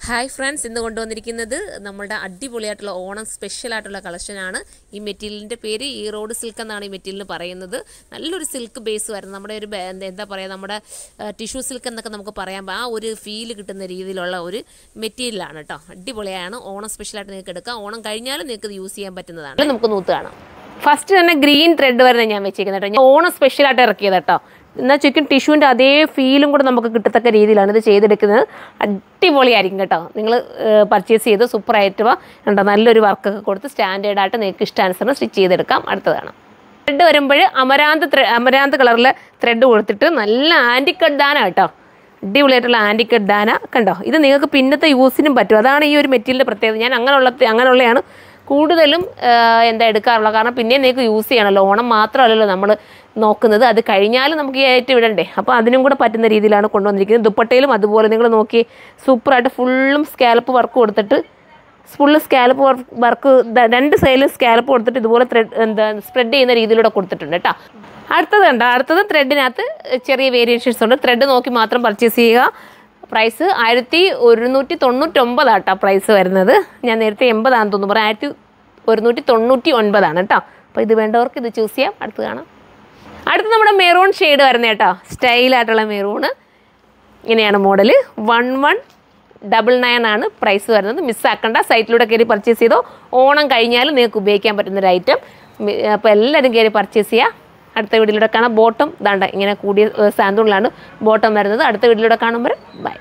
Hi friends, ഇന്ന് കൊണ്ടുവന്നിരിക്കുന്നത് നമ്മുടെ അടിപൊളിയായിട്ടുള്ള ഓണം സ്പെഷ്യലായിട്ടുള്ള കളക്ഷനാണ്. ഈ മെറ്റീരിയലിൻ്റെ പേര് ഈ റോഡ് സിൽക്ക് എന്നാണ് ഈ മെറ്റീരിയലിന് പറയുന്നത്. നല്ലൊരു സിൽക്ക് ബേസ് വരുന്നത്, നമ്മുടെ ഒരു എന്താ പറയുക, നമ്മുടെ ടിഷ്യൂ സിൽക്ക് എന്നൊക്കെ നമുക്ക് പറയാം. ആ ഒരു ഫീല് കിട്ടുന്ന രീതിയിലുള്ള ഒരു മെറ്റീരിയലാണ് കേട്ടോ. അടിപൊളിയാണ്. ഓണം സ്പെഷ്യലായിട്ട് നിങ്ങൾക്ക് എടുക്കാം. ഓണം കഴിഞ്ഞാലും നിങ്ങൾക്ക് ഇത് യൂസ് ചെയ്യാൻ പറ്റുന്നതാണ്. നമുക്ക് നൂത്ത് കാണാം. ഫസ്റ്റ് തന്നെ ഗ്രീൻ ത്രെഡ് വരുന്നത് ഞാൻ വെച്ചിരിക്കുന്നത് കേട്ടോ. ഞാൻ ഓണം സ്പെഷ്യലായിട്ട് ഇറക്കിയത് കേട്ടോ. എന്നാൽ ചിക്കൻ ടിഷ്യൂവിൻ്റെ അതേ ഫീലും കൂടെ നമുക്ക് കിട്ടത്തക്ക രീതിയിലാണ് ഇത് ചെയ്തെടുക്കുന്നത്. അടിപൊളിയായിരിക്കും കേട്ടോ. നിങ്ങൾ പർച്ചേസ് ചെയ്ത് സൂപ്പറായിട്ട് കണ്ടോ, നല്ലൊരു വർക്കൊക്കെ കൊടുത്ത് സ്റ്റാൻഡേർഡായിട്ട് നിങ്ങൾക്ക് ഇഷ്ടാനുസരണം സ്റ്റിച്ച് ചെയ്തെടുക്കാം. അടുത്തതാണ് ത്രെഡ് വരുമ്പോൾ അമരാന്ത് കളറിലെ ത്രെഡ് കൊടുത്തിട്ട് നല്ല ആൻറ്റിക്കട്ട് ദാന കേട്ടോ. അടിപൊളിയായിട്ടുള്ള ആൻറ്റിക്കട്ട് ദാന കണ്ടോ. ഇത് നിങ്ങൾക്ക് പിന്നത്തെ യൂസിനും പറ്റും. അതാണ് ഈ ഒരു മെറ്റീരിയലിൻ്റെ പ്രത്യേകത. ഞാൻ അങ്ങനെയുള്ളതാണ് കൂടുതലും എടുക്കാറുള്ളത്. കാരണം പിന്നെ നിങ്ങൾക്ക് യൂസ് ചെയ്യണമല്ലോ. ഓണം മാത്രമല്ലല്ലോ നമ്മൾ നോക്കുന്നത്, അത് കഴിഞ്ഞാലും നമുക്ക് ഈ ആയിട്ട് വിടണ്ടേ. അപ്പോൾ അതിനും കൂടെ പറ്റുന്ന രീതിയിലാണ് കൊണ്ടുവന്നിരിക്കുന്നത്. ദുപ്പട്ടയിലും അതുപോലെ നിങ്ങൾ നോക്കി സൂപ്പറായിട്ട് ഫുള്ളും സ്കാലപ്പ് വർക്ക് കൊടുത്തിട്ട്, ഫുള്ള് സ്കാലപ്പ് വർക്ക് രണ്ട് സൈഡിലും സ്കാലപ്പ് കൊടുത്തിട്ട് ഇതുപോലെ സ്പ്രെഡ് ചെയ്യുന്ന രീതിയിലൂടെ കൊടുത്തിട്ടുണ്ട് കേട്ടോ. അടുത്തത് ത്രെഡിനകത്ത് ചെറിയ വേരിയേഷൻസ് ഉണ്ട്. ത്രെഡ് നോക്കി മാത്രം പർച്ചേസ് ചെയ്യുക. പ്രൈസ് 1199 കേട്ടോ പ്രൈസ് വരുന്നത്. ഞാൻ നേരത്തെ 80 തോന്നുന്നു പറയാം. 1199 കേട്ടോ. അപ്പോൾ ഇത് വേണ്ടവർക്ക് ഇത് ചൂസ് ചെയ്യാം. അടുത്ത് നമ്മുടെ മെറൂൺ ഷെയ്ഡ് വരുന്നത് കേട്ടോ. സ്റ്റൈലായിട്ടുള്ള മെറൂണ്. ഇങ്ങനെയാണ് മോഡല്. 1199 ആണ് പ്രൈസ് വരുന്നത്. മിസ്സാക്കണ്ട, സൈറ്റിലൂടെ കയറി പർച്ചേസ് ചെയ്തോ. ഓണം കഴിഞ്ഞാലും നിങ്ങൾക്ക് ഉപയോഗിക്കാൻ പറ്റുന്നൊരു ഐറ്റം. അപ്പോൾ എല്ലാവരും കയറി പർച്ചേസ് ചെയ്യുക. അടുത്ത വീഡിയോയിലൂടെ കാണാം. ബോട്ടം ഇതാണ്ട് ഇങ്ങനെ കൂടിയ സാന്തൂണിലാണ് ബോട്ടം വരുന്നത്. അടുത്ത വീഡിയോയിലൂടെ കാണുമ്പോൾ ബൈ.